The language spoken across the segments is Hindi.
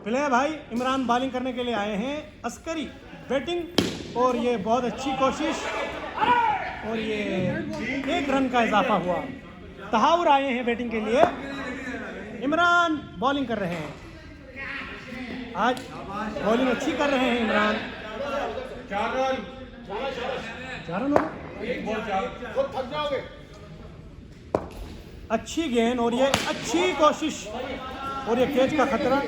प्ले भाई इमरान बॉलिंग करने के लिए आए हैं, अस्करी बैटिंग, और ये बहुत अच्छी कोशिश, और ये 1 रन का इजाफा हुआ। तहावुर आए हैं बैटिंग के लिए, इमरान बॉलिंग कर रहे हैं। आज बॉलिंग अच्छी कर रहे हैं इमरान। 4 रन 4 रन हो गए। एक बॉल 4 खुद थक जाओगे। अच्छी गेंद और ये अच्छी कोशिश, और ये कैच का खतरा।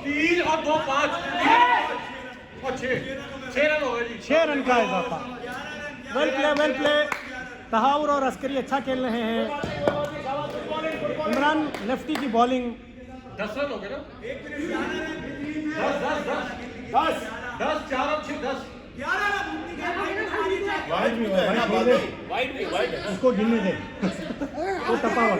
3 और 2 5 और 6 रन हो गए जी। 6 रन का इजाफा। Well play. तहावुर और अस्करी अच्छा खेल रहे हैं। इमरान लेफ्टी की बॉलिंग। 10 रन हो गए ना। 10 4 और 6 10 वाइड भी उसको गिनने दे। वो टपा हुआ।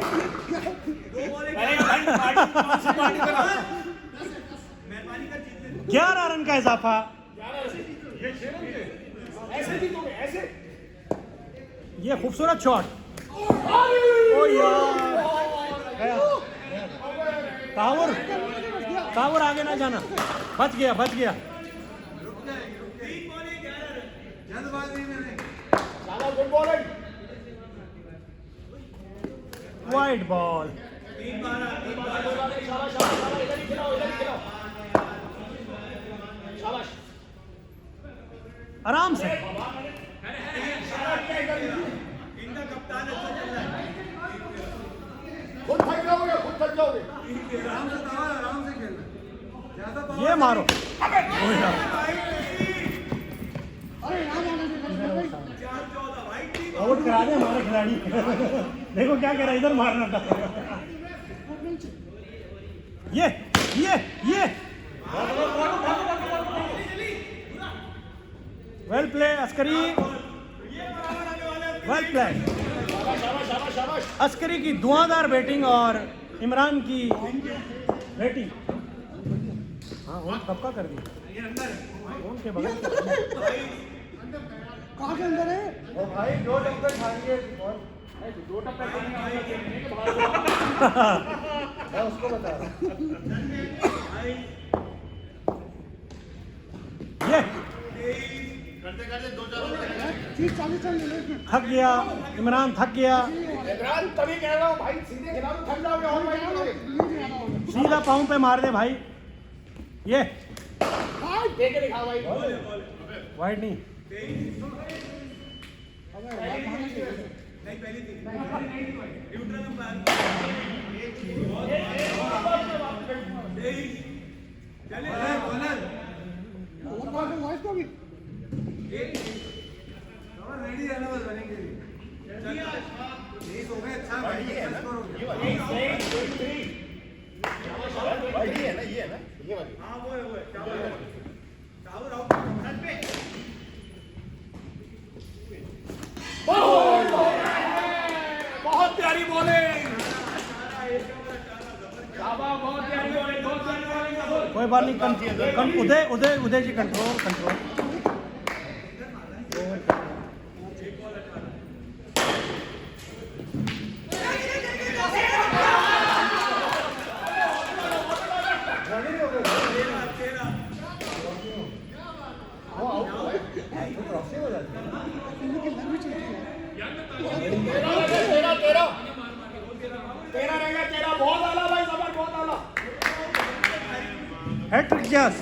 11 रन का इजाफा। ये खूबसूरत शॉट। ओ यार, तहावुर आगे ना जाना, बच गया। Wide ball. आराम से। खुद थक जाओगे। आराम से खेलना। ये मारो। आउट करा दे हमारे खिलाड़ी। देखो क्या कह रहा है, इधर मारना था। ये well play Askari, well play. Askari की धुआंधार बैटिंग और इमरान की बैटिंग। हाँ सबका कर दी के बगल कहाँ के अंदर है? ओ भाई 2 टप्पे खा लिए बॉल। 2 टप्पे मैं उसको बता रहा हूँ। ये करते 2-4 40 रन मिले। थक गया इमरान, थक गया। इमरान तभी कह रहा हूँ भाई, सीधे खिलाओ थक जाओगे और भाई सीधा पाँव पे मार दे भाई। ये दे के दिखाओ भाई। वाइड नहीं। रेडी रहना बस बनेंगे। हो गए अच्छा भाई। ये है ना ये वाली। हाँ वो है बहुत प्यारी बॉलिंग। कोई बात नहीं। उदय जी कंट्रोल। तेरा रहेगा, तेरा बहुत आला भाई, जबर बहुत आला। हैट्रिक जस।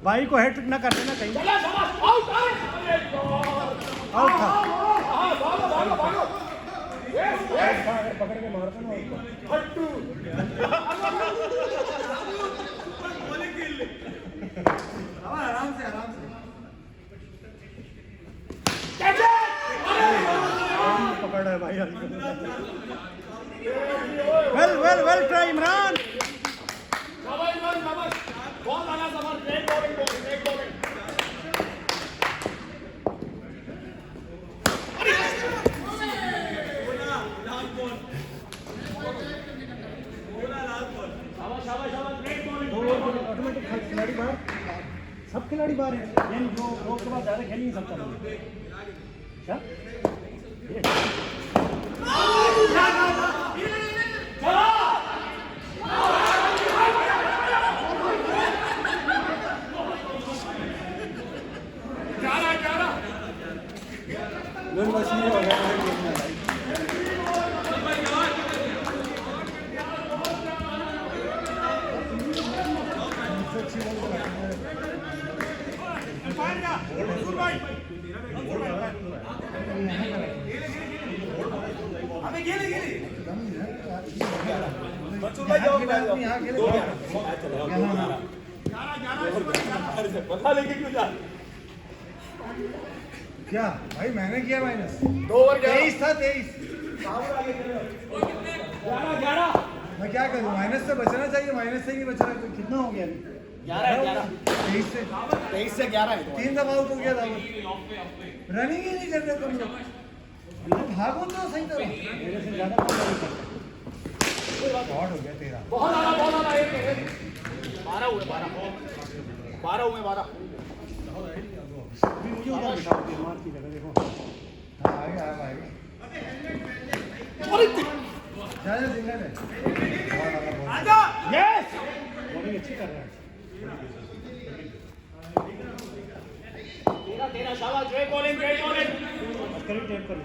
भाई को हैट्रिक ना कर देना कहीं। चला शाबाश, आउट आउट था। भागो। पकड़ के मारता ना हट्टू। आराम से पकड़ है भाई। Well try Imran. शाबाश। बहुत आला जबर, ग्रेट बॉलिंग। ऑटोमेटिक खिलाड़ी बाहर, सब खिलाड़ी बाहर है। जो के बाद ज्यादा खेल नहीं सकता। क्या यहाँ खेले बता लेके क्यों जा क्या भाई मैंने किया माइनस 2 ओवर 23 था 23 11 मैं क्या करूँ माइनस से बचना चाहिए माइनस से ही नहीं बच रहा तो कितना हो गया 23 से 23 से 11 है 3 दफा आउट हो गया था रनिंग ही नहीं कर रहे तुम लोग भागो तो सही तरह मेरे से ज्यादा शॉट हो गया तेरा बहुत आना 12 हुए 12 अभी मुझे उधर बिठाओ मार की जगह देखो हाँ आएगा आएगा ज्यादा सिंगल है यस बॉलिंग अच्छी कर रहा है तेरा शाबाश ग्रेट बॉलिंग करीब टेप कर लो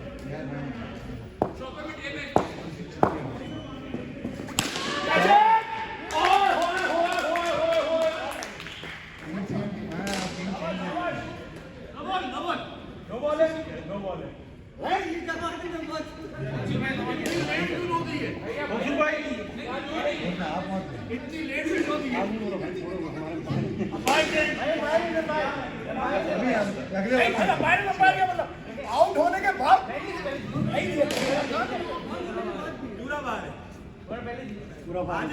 आउट होने के बाद पूरा बाहर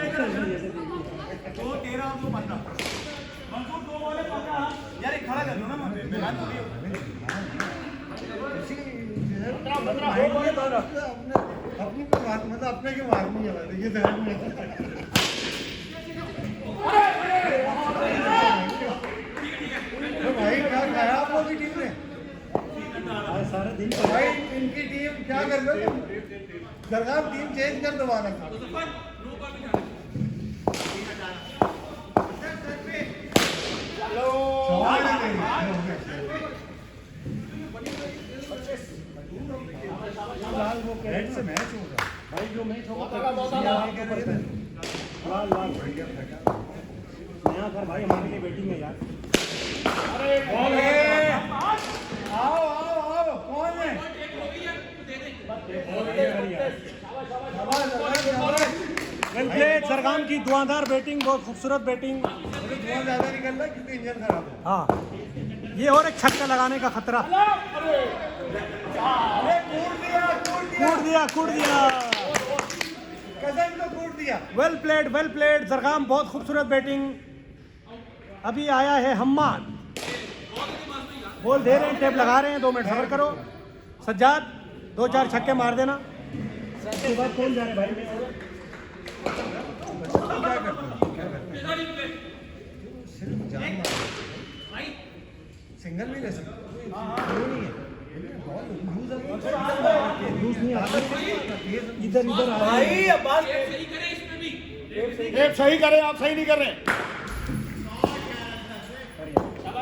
यार एक खड़ा कर दो ना अपनी को बात मतलब अपने की बात नहीं है ये ध्यान में भाई क्या खाया आप लोगों की टीम ने सारे दिन भाई इनकी टीम क्या कर लो तुम सरकार टीम चेंज कर दोबारा सवाल है लाल वो कह रेड से मैच हो रहा भाई जो मैच होगा लाल लाल नया घर भाई हमारे लिए बैटिंग है यार आओ आओ आओ कौन है वेल प्लेड सरगाम की धुआंधार बैटिंग बहुत खूबसूरत बैटिंग धुआं ज्यादा निकल रहा है क्योंकि इंजन खराब है हाँ ये और एक छक्का लगाने का खतरा कूट दिया कसम को कूट दिया वेल प्लेड जरगाम बहुत खूबसूरत बैटिंग अभी आया है हम्माद बॉल दे रहे हैं टेप लगा रहे हैं 2 मिनट सबर करो सज्जाद 2-4 छक्के मार देना उसके बाद कौन जा रहे भाई क्या करते सिर्फ जान मार सिंगल भी ले सकते नहीं है लूज नहीं आता इधर आ भाई अब्बास टेप सही करे आप सही नहीं कर रहे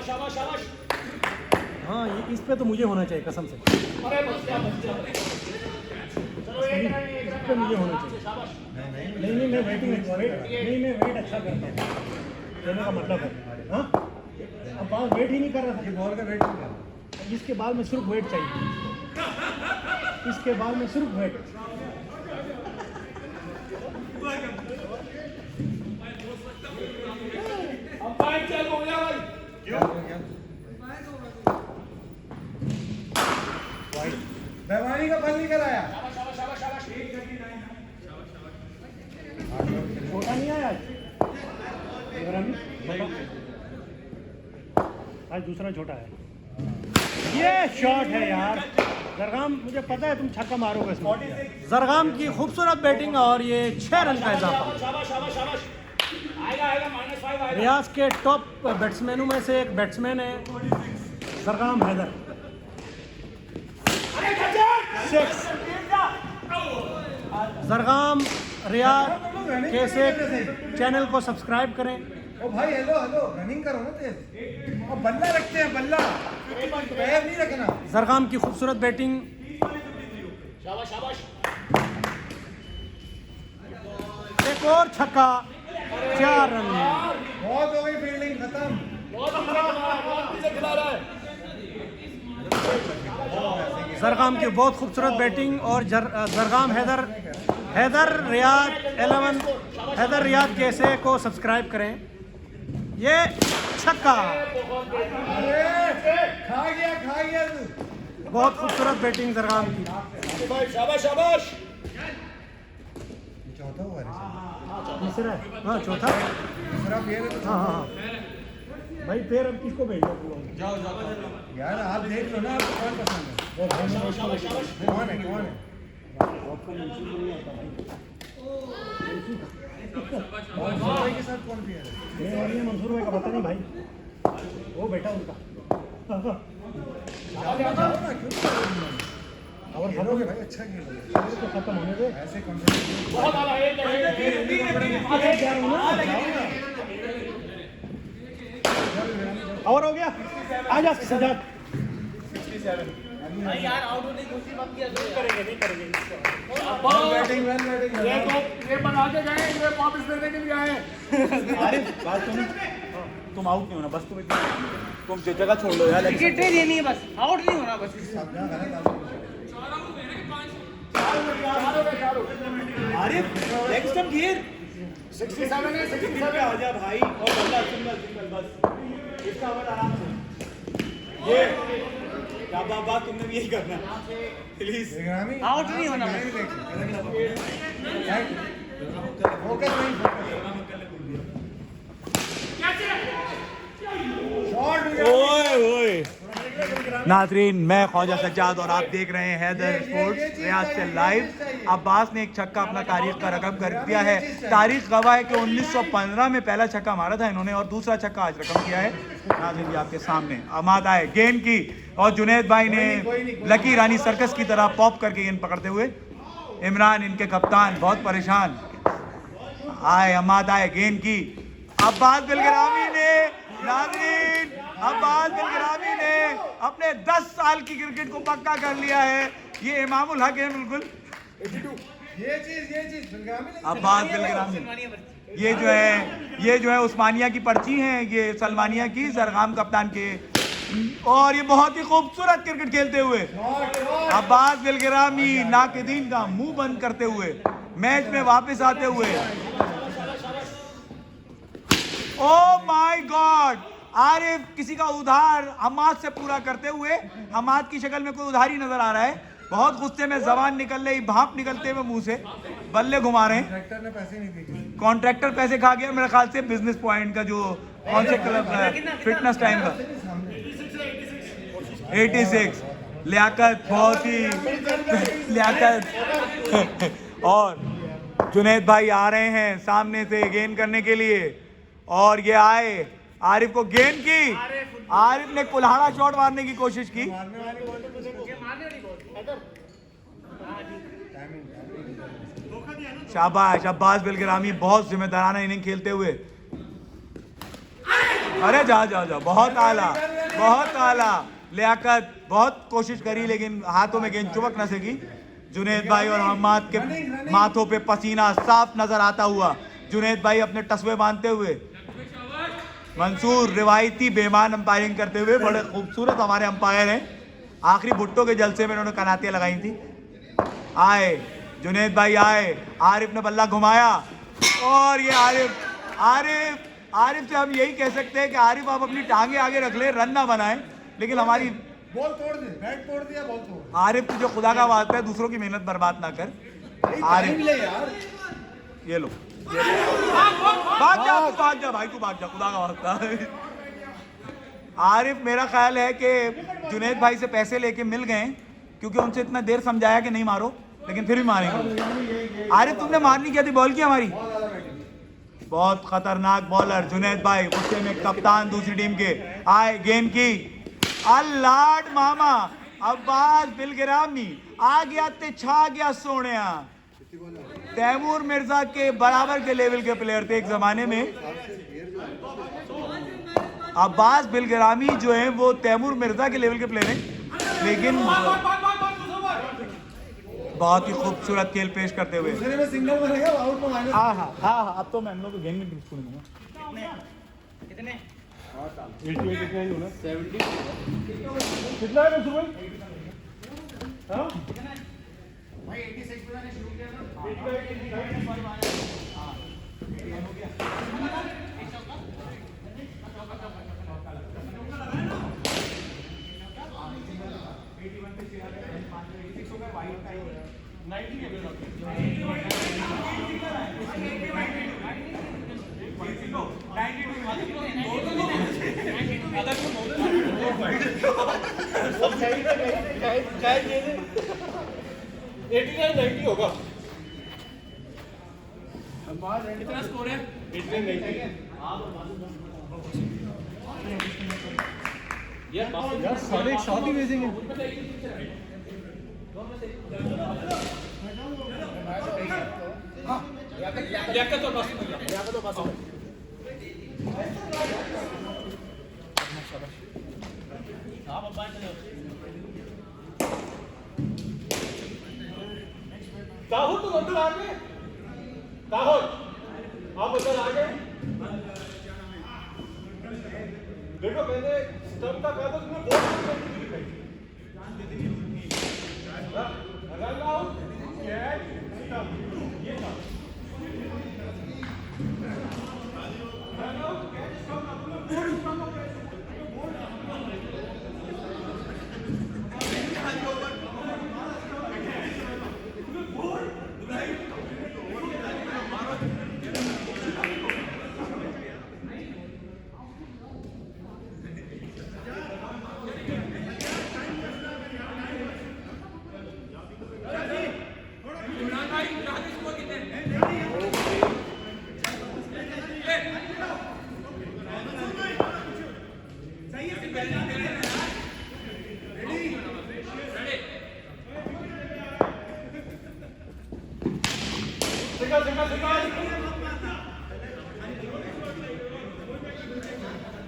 शाबाश हाँ ये इस पे तो मुझे होना चाहिए कसम से इस पे मुझे होना चाहिए नहीं मैं वेटिंग मैं वेट अच्छा करता हूँ कहने का मतलब है हाँ अब बाल वेट ही नहीं कर रहा था बॉल का वेट नहीं कर इसके बाद में सिर्फ वेट चाहिए इसके बाद में सिर्फ वेट बेमानी का फल नहीं कराया छोटा नहीं आया आज दूसरा छोटा है ये शॉट है यार जरगाम मुझे पता है तुम छक्का मारोगे इसमें जरगाम की खूबसूरत बैटिंग और ये 6 रन का इजाफा रियाज के टॉप बैट्समैनों में से एक बैट्समैन है जरगाम हैदर 6 जरगाम रियाज कैसे चैनल को सब्सक्राइब करें ओ भाई हेलो रनिंग करो ना तेज और बल्ला रखते हैं बल्ला पैर नहीं रखना जरगाम की खूबसूरत बैटिंग एक और छक्का 4 रन बहुत हो गई फील्डिंग खत्म जरगाम की बहुत खूबसूरत बैटिंग और जरगाम हैदर हैदर रियाद 11 हैदर रियाद कैसे को सब्सक्राइब करें। ये छक्का, खा गया तू। बहुत खूबसूरत बैटिंग जरगाम की। शाबाश शाबाश। चौथा हुआ है तीसरा है, हाँ चौथा, दूसरा पैर है तो हाँ हाँ हाँ। भाई पैर अब किसको भेजना? जाओ जाओ यार आप देख लो ना, आपको कौन पसंद है? कौन है मंसूर भाई के साथ कौन पैर है? ये मंसूर भाई का पता नहीं भाई, वो बेटा उनका। जाओ ना, क्यों और खेलोगे भाई, अच्छा खेलोगे। तो खत्म होने दे। ऐसे कॉन्फिडेंस बहुत आला है। और हो गया, आजा सजाद। यार आउट होने की कोशिश मत किया करेंगे नहीं करेंगे। बैटिंग ये बना के गए, ये वापस करने के लिए आए। अरे बात सुनो, तुम आउट नहीं होना बस, तुम जगह छोड़ लो यार। विकेट नहीं देनी है बस, आउट नहीं होना बस। अरे नेक्स्ट टाइम गिर 67 है, 67 आ जा भाई, और बल्ला सिंगल बस, इसका ओवर आराम से। ये क्या बात, तुमने भी यही करना प्लीज। आउट नहीं होना बस। फोकस नहीं, ओए ओए नाजरीन, मैं ख्वाजा सज्जाद और आप देख रहे हैं हैदर स्पोर्ट्स रियाद से लाइव। अब्बास ने एक छक्का अपना तारीख का रकम कर दिया है। तारीख गवाह है कि 1915 में पहला छक्का मारा था इन्होंने, और दूसरा छक्का आज रकम किया है। नाजरीन आपके सामने अमाद आए गेंद की, और जुनैद भाई ने लकी रानी सर्कस की तरह पॉप करके गेंद पकड़ते हुए। इमरान इनके कप्तान बहुत परेशान। आए अमाद आए गेंद की, अब्बास बिलगरामी ने, नाज़रीन अब्बास बिलगरामी ने अपने 10 साल की क्रिकेट को पक्का कर लिया है। ये इमामुल हक है बिल्कुल। ये चीज बिलगामी नहीं। अब्बास बिलगरामी, ये जो है उस्मानिया की पर्ची हैं, ये सलमानिया की, जरगाम कप्तान के, और ये बहुत ही खूबसूरत क्रिकेट खेलते हुए अब्बास बिलगरामी नाकिदीन का मुंह बंद करते हुए मैच में वापस आते हुए। ओ माय गॉड, आरिफ किसी का उधार हमाद से पूरा करते हुए, हमाद की शक्ल में कोई उधार ही नजर आ रहा है। बहुत गुस्से में जबान निकल रही, भाप निकलते हुए मुंह से, बल्ले घुमा रहे हैं। कॉन्ट्रैक्टर ने पैसे नहीं दिए। कॉन्ट्रैक्टर पैसे खा गया मेरे ख्याल से, बिजनेस पॉइंट का जो कौन से क्लब का है, फिटनेस टाइम का 86 लियाकत, बहुत ही लियाकत। और जुनैद भाई आ रहे हैं सामने से गेंद करने के लिए, और ये आए, आरिफ को गेंद की, आरिफ ने कुल्हाड़ा शॉट मारने की कोशिश की। शाबाश अब्बास बिलगरामी, बहुत जिम्मेदाराना इनिंग खेलते हुए। अरे जा जा जा, बहुत आला, बहुत आला। लियाकत बहुत कोशिश करी लेकिन हाथों में गेंद चुभक न सकी। जुनैद भाई और हम्माद के माथों पे पसीना साफ नजर आता हुआ, जुनैद भाई अपने तस्वे बांधते हुए, मंसूर रिवायती बेमान अंपायरिंग करते हुए। बड़े खूबसूरत हमारे अंपायर हैं, आखिरी भुट्टो के जलसे में उन्होंने कनातियां लगाई थी। आए जुनैद भाई आए, आरिफ ने बल्ला घुमाया, और ये आरिफ से हम यही कह सकते हैं कि आरिफ आप अपनी टांगे आगे रख ले, रन ना बनाए, लेकिन हमारी बॉल तोड़ दे, बैट तोड़ दिया, बॉल तोड़। आरिफ की जो खुदा का वास्ता है, दूसरों की मेहनत बर्बाद ना कर। आरिफ यार ये लो, भाग जा भाई, तू भाग जा, खुदा का वास्ता। आरिफ मेरा ख्याल है कि जुनैद भाई से पैसे लेके मिल गए, क्योंकि उनसे इतना देर समझाया कि नहीं मारो, लेकिन फिर भी मारेंगे। आरिफ तुमने मारनी क्या थी, बॉल की हमारी बहुत खतरनाक बॉलर जुनैद भाई, गुस्से में कप्तान दूसरी टीम के। आए गेंद की, अल्लाड मामा अब्बास बिलगरामी आ गया ते छा गया सोनिया। तैमूर मिर्जा के बराबर के लेवल के प्लेयर थे एक जमाने में। अब्बास बिलगरामी जो है वो तैमूर मिर्जा के लेवल के प्लेयर हैं, लेकिन बहुत ही खूबसूरत खेल पेश करते हुए। दूसरे में सिंगल बनेगा, आउट में माइनस। हाँ हाँ हाँ हाँ, अब तो मैं हम लोग को गेंद में छोड़ दूंगा। कितने कितना है मंसूर भाई? हाँ? होगा कितना स्कोर है? 89 यार सारे एक साथ ही भेजेंगे लियाकत तो बस दाहोद तो अंदर आ गए दाहोद आप अंदर आ गए देखो मैंने स्टंप का कागज में बहुत रन आउट कैच स्टंप ये था रन आउट कैच स्टंप अपने बोर्ड स्टंप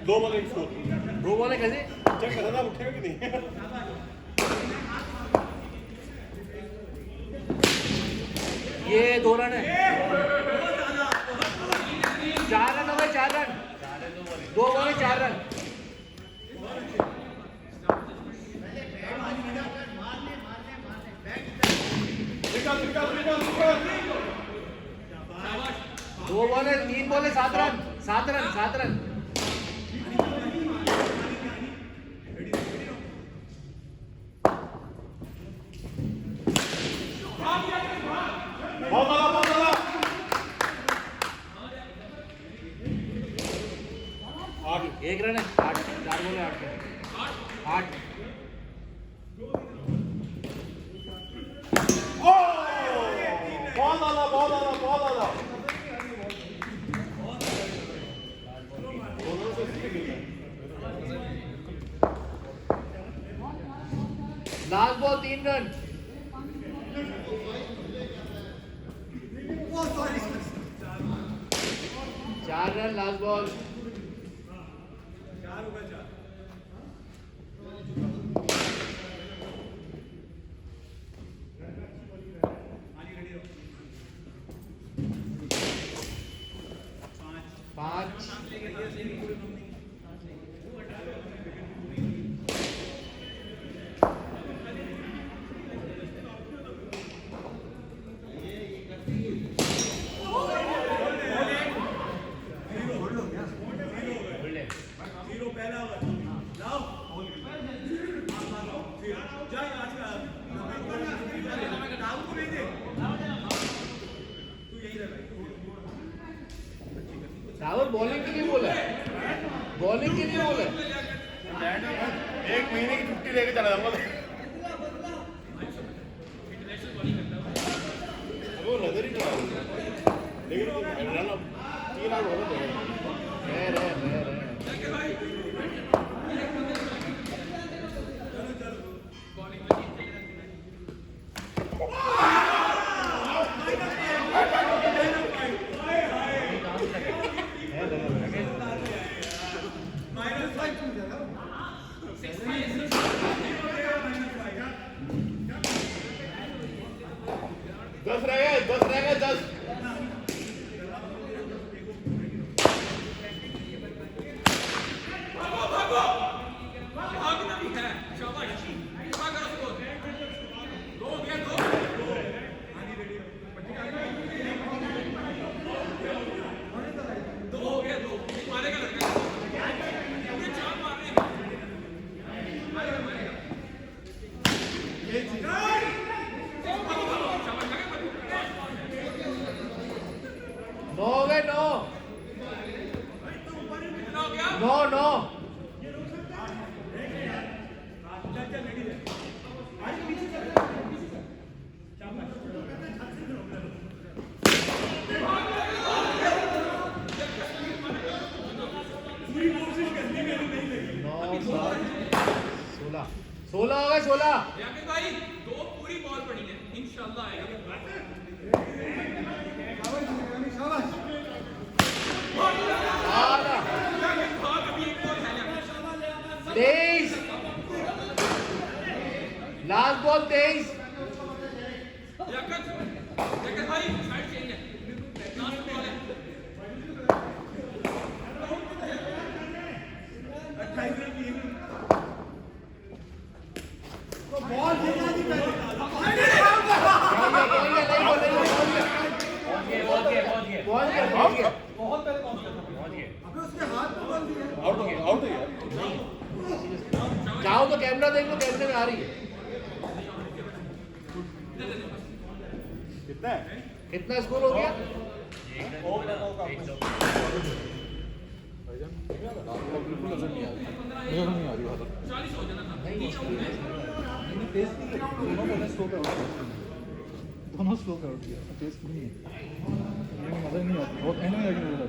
दो बॉल एक स्कोर दो बॉल है कैसे? चेक करना उठेगा कि नहीं ये 2 रन है। 4 रन हो गए 4 रन 2 बॉल है 4 रन। दो बॉल है 3 बॉल है 7 रन 7 रन 7 रन। एक रन है 8 4 बॉल है 8 बहुत आला लास्ट बॉल 3 रन। चार रन लास्ट बॉल। पाँच राहुल बॉलिंग के लिए बोला है, बॉलिंग के लिए बोला है। 1 महीने की छुट्टी लेके चला जाऊंगा वो नजर ही नहीं लेकिन रन 3 आउट हो गए दस रह गए 10 भागना भी है शाबाश 9 हो गए 9 9 9 16 हो गए 16 भाई 2 पूरी बॉल पड़ी है इंशाल्लाह आएगा आधा 23 लास्ट बॉल 23 भाई साइड चेंज है लास्ट बॉल है बॉल भेजना नहीं पहले अबे उसके हाथ में बॉल दिया आउट हो गया चाहो तो कैमरा देख लो कैमरे में आ रही है कितना है कितना स्कोर हो गया दोनों स्लो कर दिया टेस्ट नहीं है मजा नहीं आता बहुत एंड में जाके बोला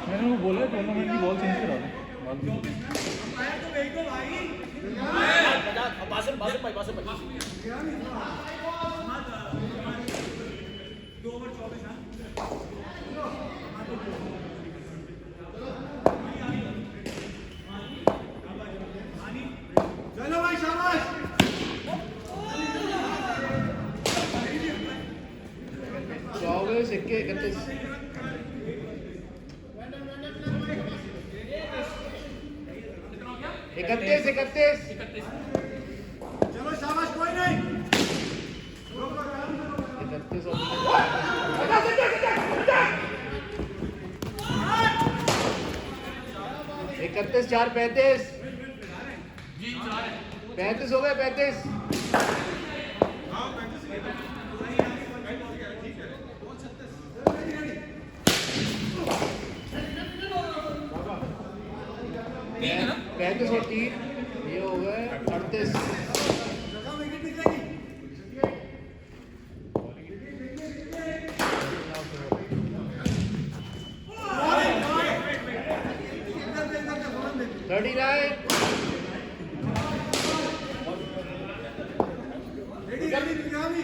मैंने वो बोला टूर्नामेंट की बॉल चेंज करा दो चलो भाई शाबाश 24 31 31 चलो शाबाश कोई नहीं 31 4 35 35 हो गए 35 35 और 3 ये हो गए 38 विकेट निकलेगी इधर से 39 रेडी रेडी निकामी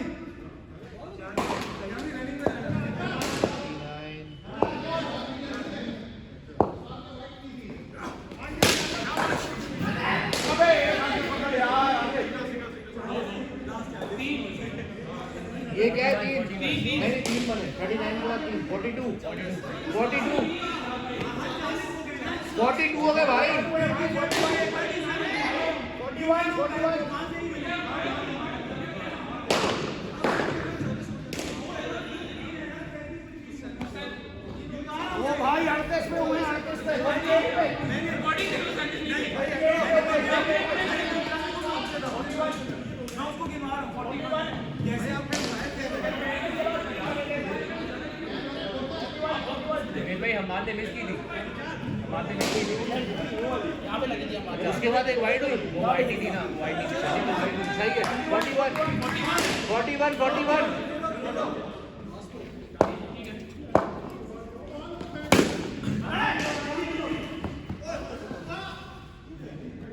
रनिंग में ये क्या है 3 नहीं 3 बने 39 के बाद 3 42 हो गए भाई वो भाई 38 में हुई 38 में बॉडी देख लो जैसे आपने भाई हमारे मिस की थी उसके बाद एक वाइड हुई वो वाइड ही थी ना वाइड ही सही है 41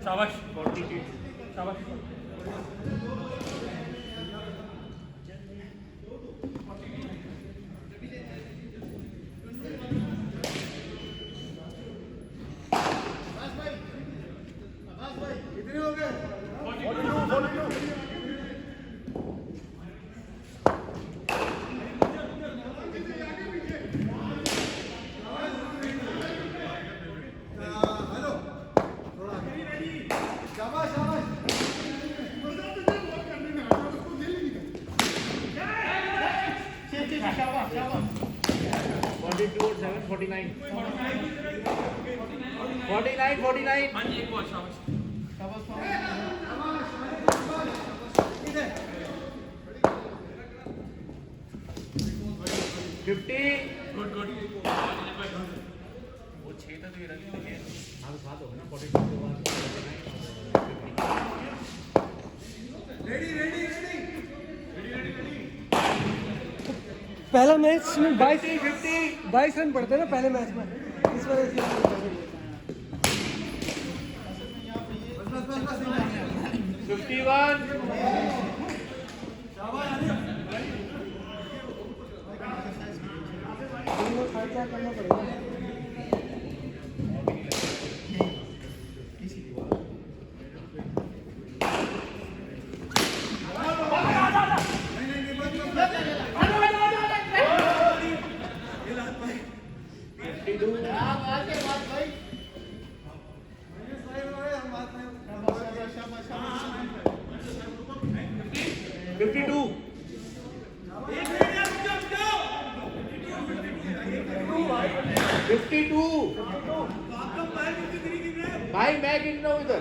शाबाश शाबाश कितने हो गए हेलो थोड़ा शाबाश शाबाश 42 और 7 49 49 हाँ जी एक बॉल शाबाश इधर 50. गुड गुड वो 6 था तो ये रन नहीं है। पहला मैच में 22 रन पड़ते हैं ना पहले मैच में, इस वजह से 51. करना पड़ेगा। भाई मैं गिन रहा हूँ इधर।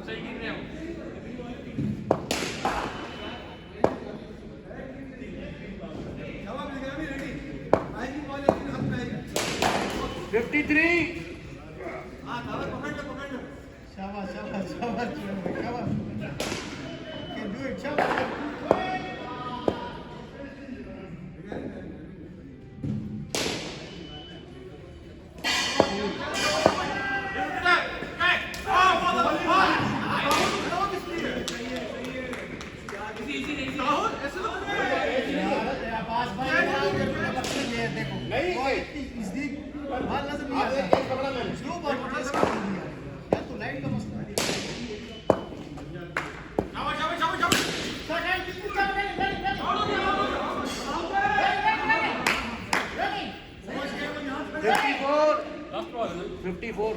सही गिन रहे हो 53. लास्ट बॉल है ना 54.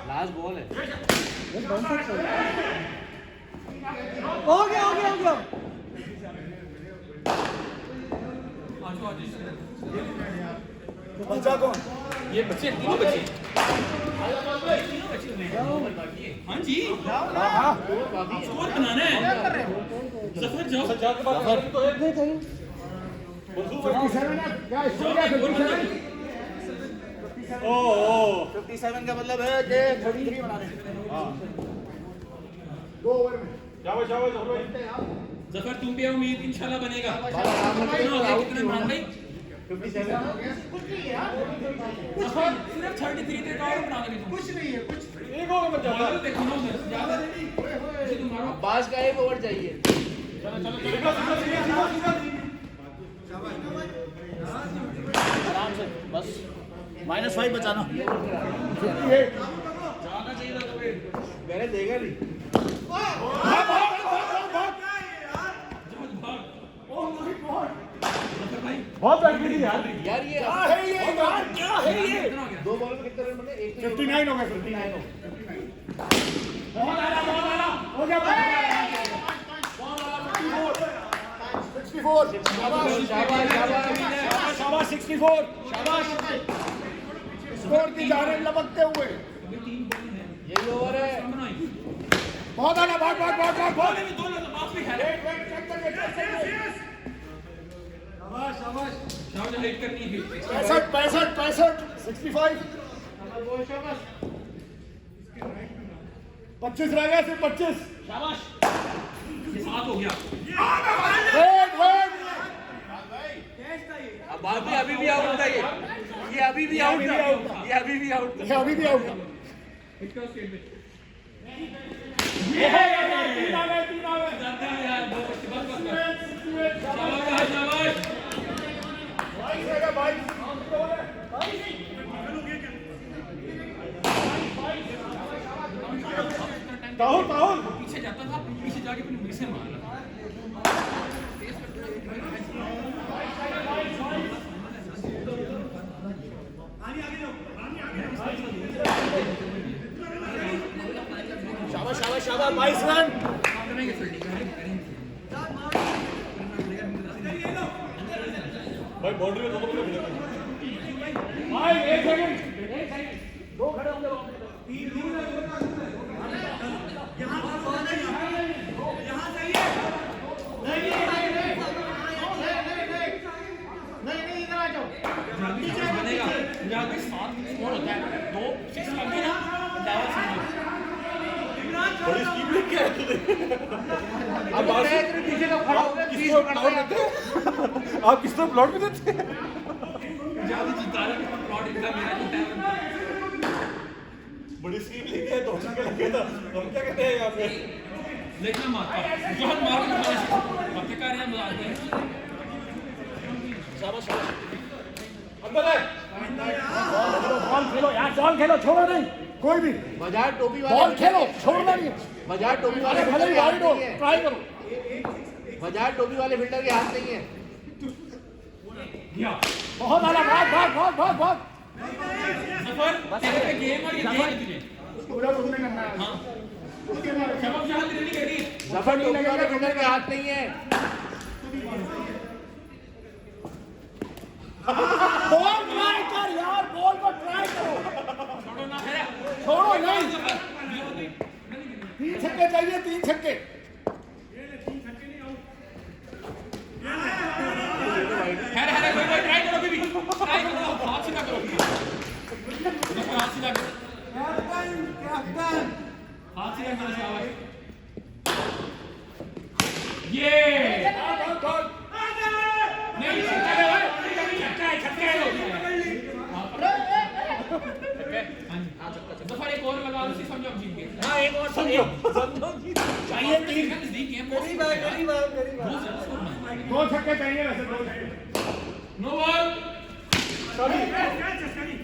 लास्ट बॉल है। हो गया बचा कौन? ये बच्चे तीनों बच्चे हाँ जी स्कोर बनाना है जफर जाओ ओह 57 का मतलब है कि 33 बना रहे हैं। जफर तुम भी उम्मीद इंशाल्लाह बनेगा कितना हो गया कितना इमरान भाई 57 जफर सिर्फ 33 तक और बना लोगे तुम कुछ नहीं है कुछ एक और बचा देखो ना उधर ज्यादा किसी तुम मारो अब्बास का एक ओवर चाहिए। आराम से बस -5 बचाना। जाना चाहिए था तुम्हें मैंने देखा नहीं। बहुत बैटिंग थी यार। यार ये क्या है ये यार, क्या है ये? कितना हो गया 2 बॉल में कितने रन बने? 59 हो गए 59 हो गया 64 शाबाश 64 शाबाश स्कोर की जानेब लपकते हुए यही ओवर है। बहुत आना भाग बॉल में दो ना तो पास भी खेले शाबाश हेड करनी है 65 65 25 रह गया सिर्फ 25 शाबाश ये 7 हो गया वेट अब्बास भी अभी भी आउट था ये अभी भी आउट था ये अभी भी आउट था। ये अभी भी आउट है इसका स्टेट में ये है तीन आ गए जाते हैं यार दो बस शाबाश शाबाश राहुल पीछे जाता था पीछे जाके फिर मुझसे मारना शाबाश 22 रन करेंगे फील्डिंग करेंगे भाई बाउंड्री में दोनों भाई 1 सेकंड बनेगा यहाँ पे 7 स्कोर होता है 2 6 लग गए ना लेवल समझो बड़ी स्कीम लेके आए तूने अब तेरे पीछे का खड़ा हो गया 30 प्लॉट देते आप किस तरह प्लॉट में देते ज्यादा जीता रहा है प्लॉट इनका मेरा जीता है बड़ी स्कीम लेके आए तो हम क्या लगे था हम क्या कहते हैं यहाँ पे देखना मारता बहुत मार के बातें कर रहे हैं मजाक में शाबाश शाबाश अंदर है बॉल खेलो यार, बॉल खेलो, छोड़ो नहीं कोई भी। बाजार टोपी वाले बॉल खेलो, छोड़ना नहीं। बाजार टोपी वाले भले ही वाइड हो, ट्राई करो। बाजार टोपी वाले फील्डर के हाथ नहीं है। बहुत आला, भाग भाग भाग भाग भाग। सफर तेरे पे गेम और ये गेम है तुझे पूरा उसने करना है। हां शबब शाह तेरे नहीं कर रही जफर टोपी वाले फील्डर के हाथ नहीं है। बॉल ट्राई कर यार, बॉल को ट्राई करो। छोड़ो ना है छोड़ो नहीं। 3 छक्के चाहिए, 3 छक्के। है कोई ट्राई करो अभी भी ट्राई करो हाथ सीधा करो हाथ सीधा करो हाथ सीधा करो शाबाश ये नहीं छक्का है जफर एक और लगा लो समझो जीत गए हां एक और समझो चाहिए 3 नजदीक गेम करीब है 2 छक्के चाहिए वैसे, 2 छक्के। नो बॉल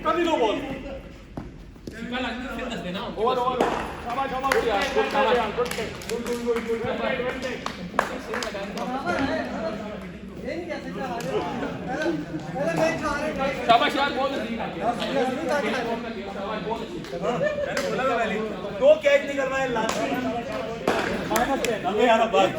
कभी नो बॉल सिंपल लगता है फिर दस देना ओवर ओवर शाबाश शाबाश यार गुड शाबाश यार बहुत नजदीक आ गया मैंने बोला था पहले 2 कैच नहीं करना है लास्ट में। अबे यार बात